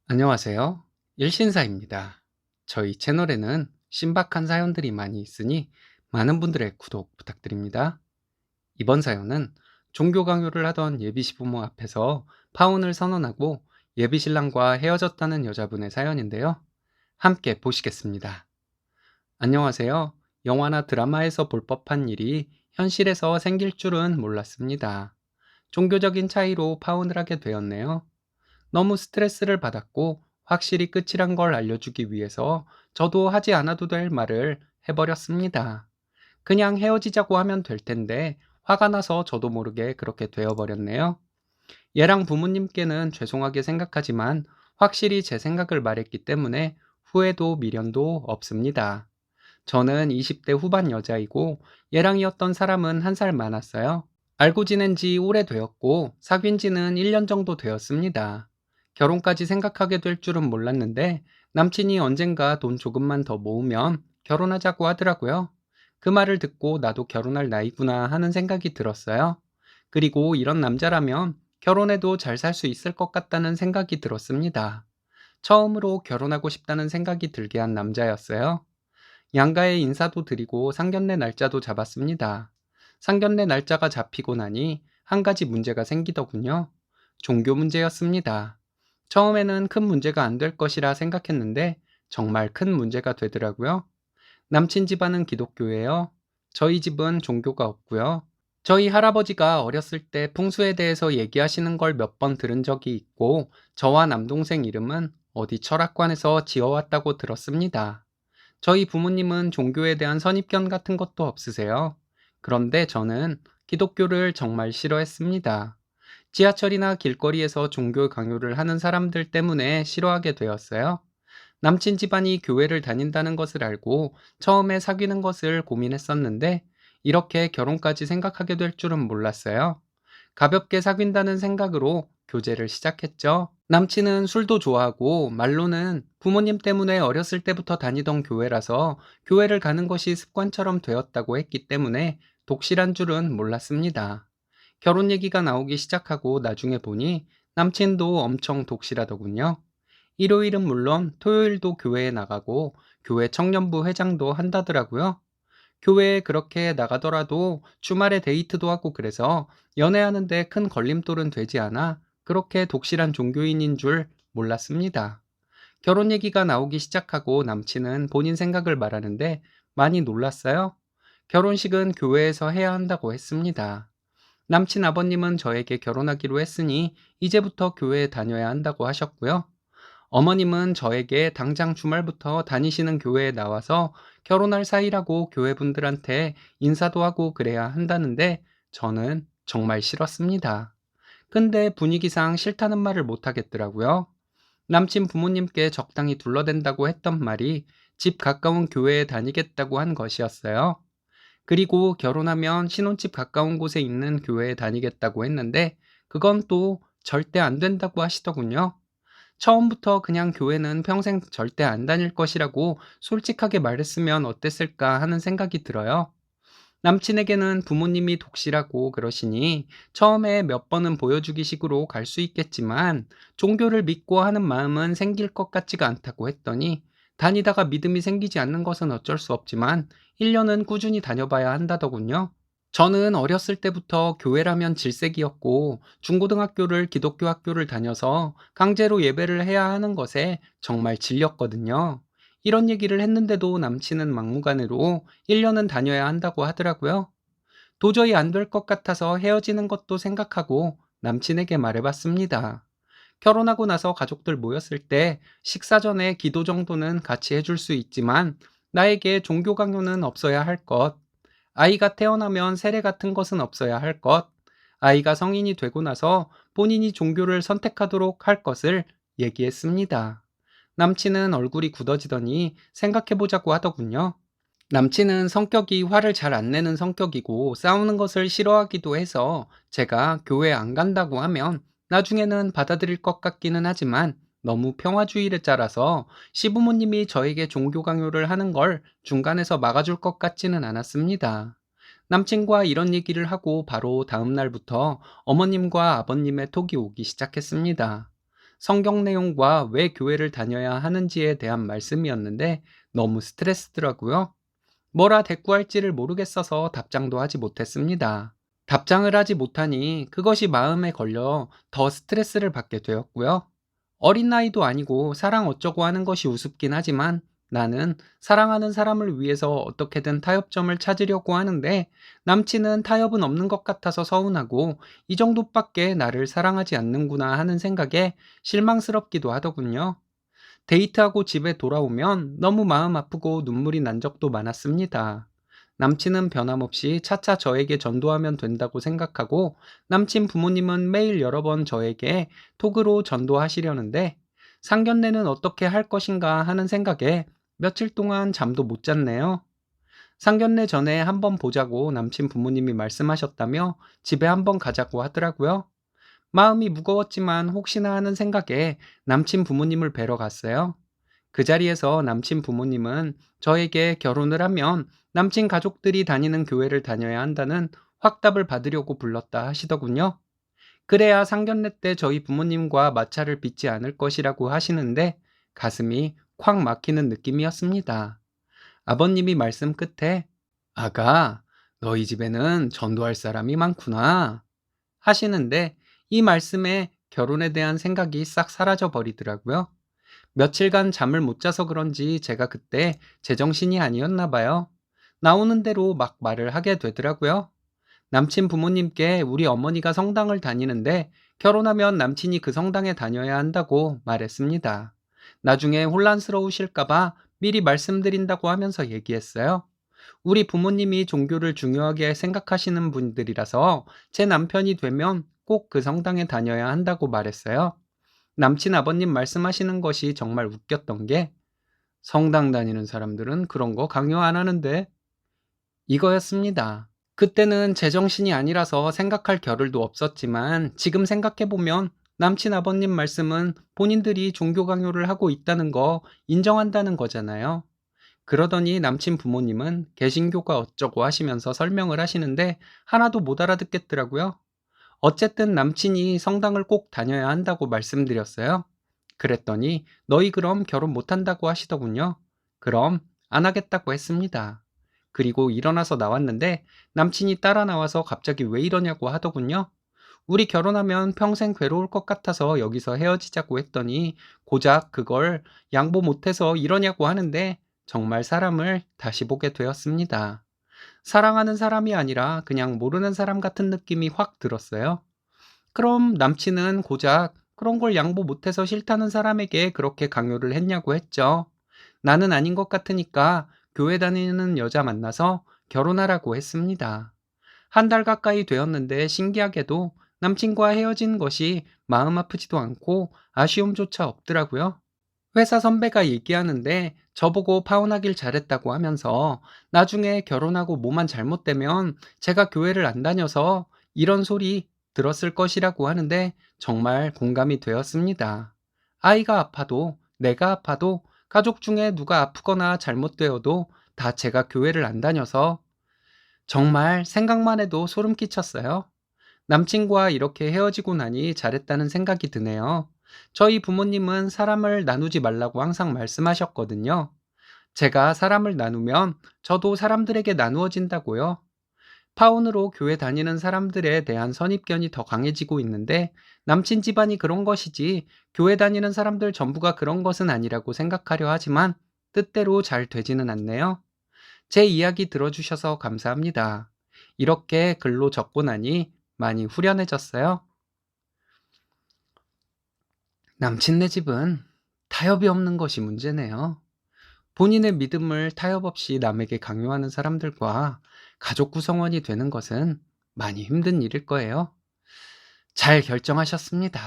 안녕하세요. 일신사입니다. 저희 채널에는 신박한 사연들이 많이 있으니 많은 분들의 구독 부탁드립니다. 이번 사연은 종교 강요를 하던 예비 시부모 앞에서 파혼을 선언하고 예비 신랑과 헤어졌다는 여자분의 사연인데요. 함께 보시겠습니다. 안녕하세요. 영화나 드라마에서 볼 법한 일이 현실에서 생길 줄은 몰랐습니다. 종교적인 차이로 파혼을 하게 되었네요. 너무 스트레스를 받았고 확실히 끝이란 걸 알려주기 위해서 저도 하지 않아도 될 말을 해버렸습니다. 그냥 헤어지자고 하면 될 텐데 화가 나서 저도 모르게 그렇게 되어버렸네요. 얘랑 부모님께는 죄송하게 생각하지만 확실히 제 생각을 말했기 때문에 후회도 미련도 없습니다. 저는 20대 후반 여자이고 얘랑이었던 사람은 한 살 많았어요. 알고 지낸 지 오래되었고 사귄 지는 1년 정도 되었습니다. 결혼까지 생각하게 될 줄은 몰랐는데 남친이 언젠가 돈 조금만 더 모으면 결혼하자고 하더라고요. 그 말을 듣고 나도 결혼할 나이구나 하는 생각이 들었어요. 그리고 이런 남자라면 결혼해도 잘 살 수 있을 것 같다는 생각이 들었습니다. 처음으로 결혼하고 싶다는 생각이 들게 한 남자였어요. 양가에 인사도 드리고 상견례 날짜도 잡았습니다. 상견례 날짜가 잡히고 나니 한 가지 문제가 생기더군요. 종교 문제였습니다. 처음에는 큰 문제가 안 될 것이라 생각했는데 정말 큰 문제가 되더라고요. 남친 집안은 기독교예요. 저희 집은 종교가 없고요. 저희 할아버지가 어렸을 때 풍수에 대해서 얘기하시는 걸 몇 번 들은 적이 있고 저와 남동생 이름은 어디 철학관에서 지어왔다고 들었습니다. 저희 부모님은 종교에 대한 선입견 같은 것도 없으세요. 그런데 저는 기독교를 정말 싫어했습니다. 지하철이나 길거리에서 종교 강요를 하는 사람들 때문에 싫어하게 되었어요. 남친 집안이 교회를 다닌다는 것을 알고 처음에 사귀는 것을 고민했었는데 이렇게 결혼까지 생각하게 될 줄은 몰랐어요. 가볍게 사귄다는 생각으로 교제를 시작했죠. 남친은 술도 좋아하고 말로는 부모님 때문에 어렸을 때부터 다니던 교회라서 교회를 가는 것이 습관처럼 되었다고 했기 때문에 독실한 줄은 몰랐습니다. 결혼 얘기가 나오기 시작하고 나중에 보니 남친도 엄청 독실하더군요. 일요일은 물론 토요일도 교회에 나가고 교회 청년부 회장도 한다더라고요. 교회에 그렇게 나가더라도 주말에 데이트도 하고 그래서 연애하는데 큰 걸림돌은 되지 않아 그렇게 독실한 종교인인 줄 몰랐습니다. 결혼 얘기가 나오기 시작하고 남친은 본인 생각을 말하는데 많이 놀랐어요. 결혼식은 교회에서 해야 한다고 했습니다. 남친 아버님은 저에게 결혼하기로 했으니 이제부터 교회에 다녀야 한다고 하셨고요. 어머님은 저에게 당장 주말부터 다니시는 교회에 나와서 결혼할 사이라고 교회분들한테 인사도 하고 그래야 한다는데 저는 정말 싫었습니다. 근데 분위기상 싫다는 말을 못 하겠더라고요. 남친 부모님께 적당히 둘러댄다고 했던 말이 집 가까운 교회에 다니겠다고 한 것이었어요. 그리고 결혼하면 신혼집 가까운 곳에 있는 교회에 다니겠다고 했는데 그건 또 절대 안 된다고 하시더군요. 처음부터 그냥 교회는 평생 절대 안 다닐 것이라고 솔직하게 말했으면 어땠을까 하는 생각이 들어요. 남친에게는 부모님이 독실하고 그러시니 처음에 몇 번은 보여주기 식으로 갈 수 있겠지만 종교를 믿고 하는 마음은 생길 것 같지가 않다고 했더니 다니다가 믿음이 생기지 않는 것은 어쩔 수 없지만 1년은 꾸준히 다녀봐야 한다더군요. 저는 어렸을 때부터 교회라면 질색이었고 중고등학교를 기독교 학교를 다녀서 강제로 예배를 해야 하는 것에 정말 질렸거든요. 이런 얘기를 했는데도 남친은 막무가내로 1년은 다녀야 한다고 하더라고요. 도저히 안 될 것 같아서 헤어지는 것도 생각하고 남친에게 말해봤습니다. 결혼하고 나서 가족들 모였을 때 식사 전에 기도 정도는 같이 해줄 수 있지만 나에게 종교 강요는 없어야 할 것. 아이가 태어나면 세례 같은 것은 없어야 할 것, 아이가 성인이 되고 나서 본인이 종교를 선택하도록 할 것을 얘기했습니다. 남친은 얼굴이 굳어지더니 생각해보자고 하더군요. 남친은 성격이 화를 잘 안 내는 성격이고 싸우는 것을 싫어하기도 해서 제가 교회 안 간다고 하면 나중에는 받아들일 것 같기는 하지만 너무 평화주의자라서 시부모님이 저에게 종교 강요를 하는 걸 중간에서 막아줄 것 같지는 않았습니다. 남친과 이런 얘기를 하고 바로 다음 날부터 어머님과 아버님의 톡이 오기 시작했습니다. 성경 내용과 왜 교회를 다녀야 하는지에 대한 말씀이었는데 너무 스트레스더라고요. 뭐라 대꾸할지를 모르겠어서 답장도 하지 못했습니다. 답장을 하지 못하니 그것이 마음에 걸려 더 스트레스를 받게 되었고요. 어린 나이도 아니고 사랑 어쩌고 하는 것이 우습긴 하지만 나는 사랑하는 사람을 위해서 어떻게든 타협점을 찾으려고 하는데 남친은 타협은 없는 것 같아서 서운하고 이 정도밖에 나를 사랑하지 않는구나 하는 생각에 실망스럽기도 하더군요. 데이트하고 집에 돌아오면 너무 마음 아프고 눈물이 난 적도 많았습니다. 남친은 변함없이 차차 저에게 전도하면 된다고 생각하고 남친 부모님은 매일 여러 번 저에게 톡으로 전도하시려는데 상견례는 어떻게 할 것인가 하는 생각에 며칠 동안 잠도 못 잤네요. 상견례 전에 한번 보자고 남친 부모님이 말씀하셨다며 집에 한번 가자고 하더라고요. 마음이 무거웠지만 혹시나 하는 생각에 남친 부모님을 뵈러 갔어요. 그 자리에서 남친 부모님은 저에게 결혼을 하면 남친 가족들이 다니는 교회를 다녀야 한다는 확답을 받으려고 불렀다 하시더군요. 그래야 상견례 때 저희 부모님과 마찰을 빚지 않을 것이라고 하시는데 가슴이 콱 막히는 느낌이었습니다. 아버님이 말씀 끝에 아가, 너희 집에는 전도할 사람이 많구나 하시는데 이 말씀에 결혼에 대한 생각이 싹 사라져 버리더라고요. 며칠간 잠을 못 자서 그런지 제가 그때 제정신이 아니었나 봐요. 나오는 대로 막 말을 하게 되더라고요. 남친 부모님께 우리 어머니가 성당을 다니는데 결혼하면 남친이 그 성당에 다녀야 한다고 말했습니다. 나중에 혼란스러우실까봐 미리 말씀드린다고 하면서 얘기했어요. 우리 부모님이 종교를 중요하게 생각하시는 분들이라서 제 남편이 되면 꼭 그 성당에 다녀야 한다고 말했어요. 남친 아버님 말씀하시는 것이 정말 웃겼던 게 성당 다니는 사람들은 그런 거 강요 안 하는데 이거였습니다. 그때는 제정신이 아니라서 생각할 겨를도 없었지만 지금 생각해보면 남친 아버님 말씀은 본인들이 종교 강요를 하고 있다는 거 인정한다는 거잖아요. 그러더니 남친 부모님은 개신교가 어쩌고 하시면서 설명을 하시는데 하나도 못 알아듣겠더라고요. 어쨌든 남친이 성당을 꼭 다녀야 한다고 말씀드렸어요. 그랬더니 너희 그럼 결혼 못 한다고 하시더군요. 그럼 안 하겠다고 했습니다. 그리고 일어나서 나왔는데 남친이 따라 나와서 갑자기 왜 이러냐고 하더군요. 우리 결혼하면 평생 괴로울 것 같아서 여기서 헤어지자고 했더니 고작 그걸 양보 못해서 이러냐고 하는데 정말 사람을 다시 보게 되었습니다. 사랑하는 사람이 아니라 그냥 모르는 사람 같은 느낌이 확 들었어요. 그럼 남친은 고작 그런 걸 양보 못해서 싫다는 사람에게 그렇게 강요를 했냐고 했죠. 나는 아닌 것 같으니까 교회 다니는 여자 만나서 결혼하라고 했습니다. 한 달 가까이 되었는데 신기하게도 남친과 헤어진 것이 마음 아프지도 않고 아쉬움조차 없더라고요. 회사 선배가 얘기하는데 저보고 파혼하길 잘했다고 하면서 나중에 결혼하고 뭐만 잘못되면 제가 교회를 안 다녀서 이런 소리 들었을 것이라고 하는데 정말 공감이 되었습니다. 아이가 아파도 내가 아파도 가족 중에 누가 아프거나 잘못되어도 다 제가 교회를 안 다녀서 정말 생각만 해도 소름 끼쳤어요. 남친과 이렇게 헤어지고 나니 잘했다는 생각이 드네요. 저희 부모님은 사람을 나누지 말라고 항상 말씀하셨거든요. 제가 사람을 나누면 저도 사람들에게 나누어진다고요. 파혼으로 교회 다니는 사람들에 대한 선입견이 더 강해지고 있는데 남친 집안이 그런 것이지 교회 다니는 사람들 전부가 그런 것은 아니라고 생각하려 하지만 뜻대로 잘 되지는 않네요. 제 이야기 들어주셔서 감사합니다. 이렇게 글로 적고 나니 많이 후련해졌어요. 남친네 집은 타협이 없는 것이 문제네요. 본인의 믿음을 타협 없이 남에게 강요하는 사람들과 가족 구성원이 되는 것은 많이 힘든 일일 거예요. 잘 결정하셨습니다.